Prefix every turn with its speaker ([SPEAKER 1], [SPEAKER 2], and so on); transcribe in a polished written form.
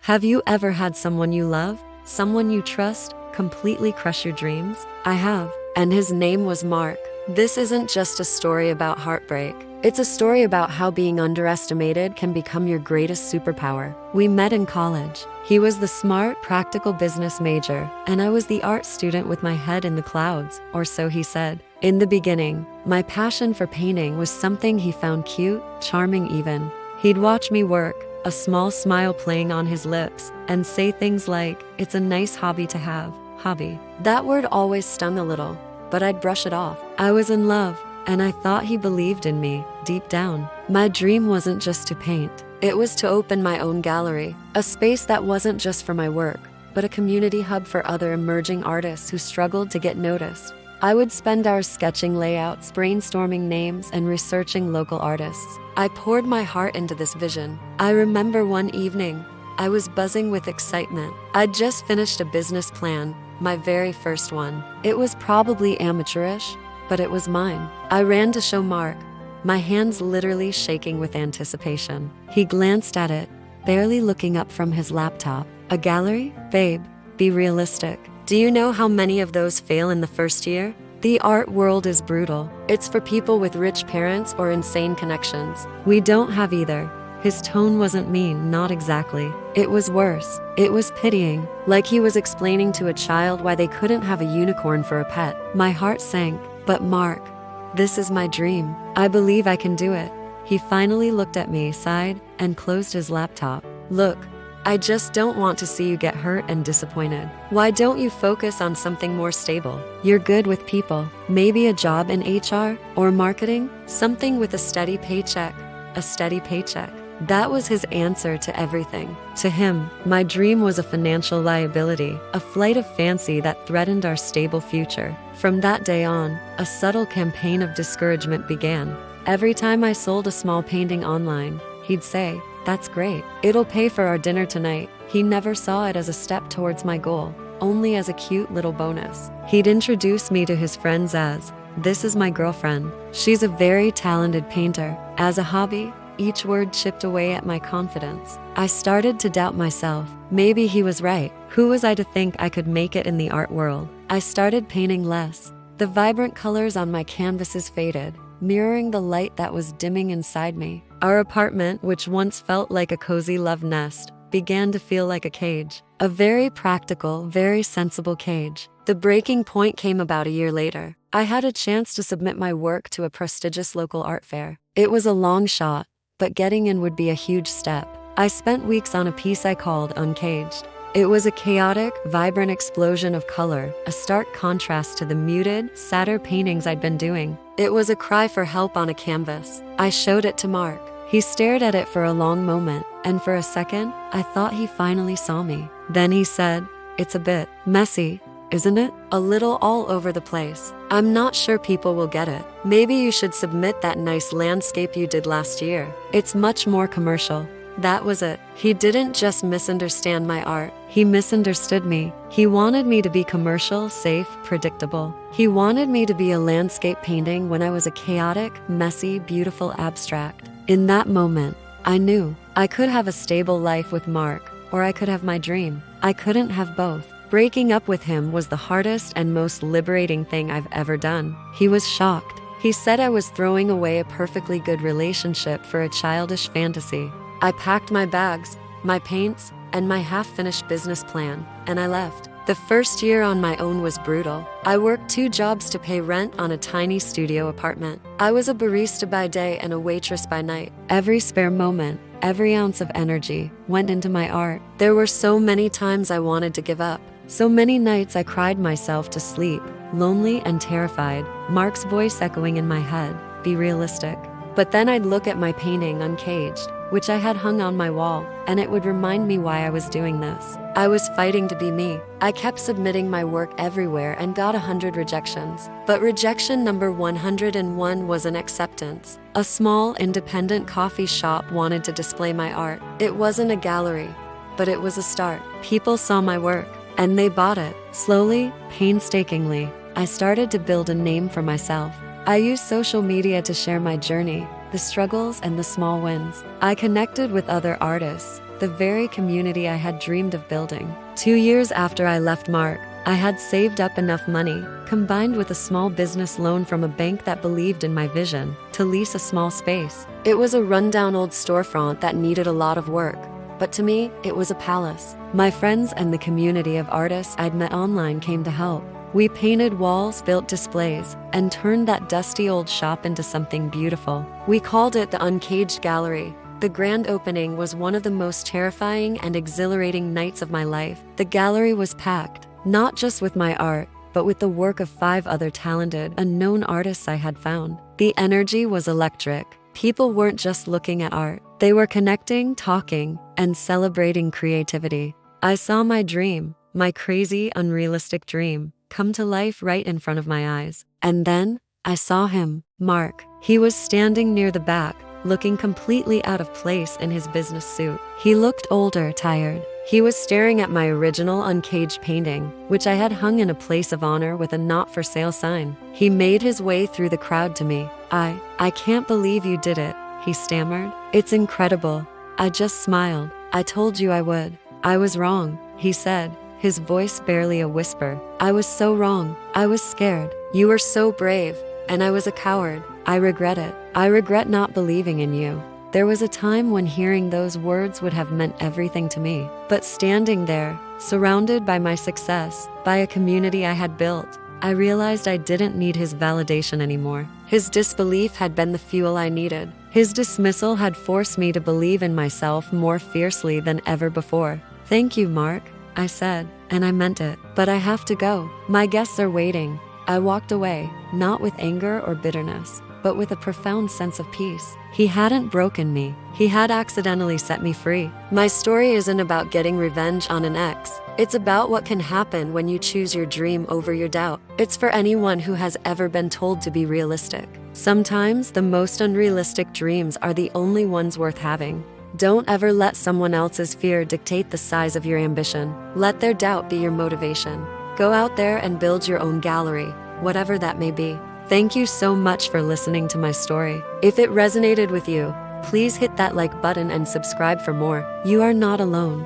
[SPEAKER 1] Have you ever had someone you love, someone you trust, completely crush your dreams? I have, and his name was Mark. This isn't just a story about heartbreak. It's a story about how being underestimated can become your greatest superpower. We met in college. He was the smart, practical business major, and I was the art student with my head in the clouds, or so he said. In the beginning, my passion for painting was something he found cute, charming even. He'd watch me work, a small smile playing on his lips, and say things like, "It's a nice hobby to have." Hobby. That word always stung a little, but I'd brush it off. I was in love, and I thought he believed in me, deep down. My dream wasn't just to paint. It was to open my own gallery, a space that wasn't just for my work, but a community hub for other emerging artists who struggled to get noticed. I would spend hours sketching layouts, brainstorming names, and researching local artists. I poured my heart into this vision. I remember one evening, I was buzzing with excitement. I'd just finished a business plan, my very first one. It was probably amateurish, but it was mine. I ran to show Mark, my hands literally shaking with anticipation. He glanced at it, barely looking up from his laptop. "A gallery? Babe, be realistic. Do you know how many of those fail in the first year? The art world is brutal. It's for people with rich parents or insane connections. We don't have either." His tone wasn't mean, not exactly. It was worse. It was pitying, like he was explaining to a child why they couldn't have a unicorn for a pet. My heart sank. "But Mark, this is my dream. I believe I can do it." He finally looked at me, sighed, and closed his laptop. "Look, I just don't want to see you get hurt and disappointed. Why don't you focus on something more stable? You're good with people. Maybe a job in HR or marketing? Something with a steady paycheck." A steady paycheck. That was his answer to everything. To him, my dream was a financial liability, a flight of fancy that threatened our stable future. From that day on, a subtle campaign of discouragement began. Every time I sold a small painting online, he'd say, "That's great. It'll pay for our dinner tonight." He never saw it as a step towards my goal, only as a cute little bonus. He'd introduce me to his friends as, "This is my girlfriend. She's a very talented painter." As a hobby, each word chipped away at my confidence. I started to doubt myself. Maybe he was right. Who was I to think I could make it in the art world? I started painting less. The vibrant colors on my canvases faded, mirroring the light that was dimming inside me. Our apartment, which once felt like a cozy love nest, began to feel like a cage. A very practical, very sensible cage. The breaking point came about a year later. I had a chance to submit my work to a prestigious local art fair. It was a long shot, but getting in would be a huge step. I spent weeks on a piece I called Uncaged. It was a chaotic, vibrant explosion of color, a stark contrast to the muted, sadder paintings I'd been doing. It was a cry for help on a canvas. I showed it to Mark. He stared at it for a long moment, and for a second, I thought he finally saw me. Then he said, "It's a bit messy, isn't it? A little all over the place. I'm not sure people will get it. Maybe you should submit that nice landscape you did last year. It's much more commercial." That was it. He didn't just misunderstand my art. He misunderstood me. He wanted me to be commercial, safe, predictable. He wanted me to be a landscape painting when I was a chaotic, messy, beautiful abstract. In that moment, I knew I could have a stable life with Mark, or I could have my dream. I couldn't have both. Breaking up with him was the hardest and most liberating thing I've ever done. He was shocked. He said I was throwing away a perfectly good relationship for a childish fantasy. I packed my bags, my paints, and my half-finished business plan, and I left. The first year on my own was brutal. I worked 2 jobs to pay rent on a tiny studio apartment. I was a barista by day and a waitress by night. Every spare moment, every ounce of energy went into my art. There were so many times I wanted to give up. So many nights I cried myself to sleep, lonely and terrified, Mark's voice echoing in my head, "Be realistic." But then I'd look at my painting Uncaged, which I had hung on my wall, and it would remind me why I was doing this. I was fighting to be me. I kept submitting my work everywhere and got 100 rejections. But rejection number 101 was an acceptance. A small, independent coffee shop wanted to display my art. It wasn't a gallery, but it was a start. People saw my work, and they bought it. Slowly, painstakingly, I started to build a name for myself. I used social media to share my journey, the struggles and the small wins. I connected with other artists, the very community I had dreamed of building. 2 years after I left Mark, I had saved up enough money, combined with a small business loan from a bank that believed in my vision, to lease a small space. It was a rundown old storefront that needed a lot of work, but to me, it was a palace. My friends and the community of artists I'd met online came to help. We painted walls, built displays, and turned that dusty old shop into something beautiful. We called it the Uncaged Gallery. The grand opening was one of the most terrifying and exhilarating nights of my life. The gallery was packed, not just with my art, but with the work of 5 other talented, unknown artists I had found. The energy was electric. People weren't just looking at art. They were connecting, talking, and celebrating creativity. I saw my dream, my crazy, unrealistic dream, come to life right in front of my eyes. And then, I saw him, Mark. He was standing near the back, looking completely out of place in his business suit. He looked older, tired. He was staring at my original Uncaged painting, which I had hung in a place of honor with a not-for-sale sign. He made his way through the crowd to me. I can't believe you did it," he stammered. "It's incredible." I just smiled. "I told you I would." "I was wrong," he said, his voice barely a whisper. "I was so wrong. I was scared. You were so brave, and I was a coward. I regret it. I regret not believing in you." There was a time when hearing those words would have meant everything to me. But standing there, surrounded by my success, by a community I had built, I realized I didn't need his validation anymore. His disbelief had been the fuel I needed. His dismissal had forced me to believe in myself more fiercely than ever before. "Thank you, Mark," I said, and I meant it. "But I have to go. My guests are waiting." I walked away, not with anger or bitterness, but with a profound sense of peace. He hadn't broken me. He had accidentally set me free. My story isn't about getting revenge on an ex. It's about what can happen when you choose your dream over your doubt. It's for anyone who has ever been told to be realistic. Sometimes the most unrealistic dreams are the only ones worth having. Don't ever let someone else's fear dictate the size of your ambition. Let their doubt be your motivation. Go out there and build your own gallery, whatever that may be. Thank you so much for listening to my story. If it resonated with you, please hit that like button and subscribe for more. You are not alone.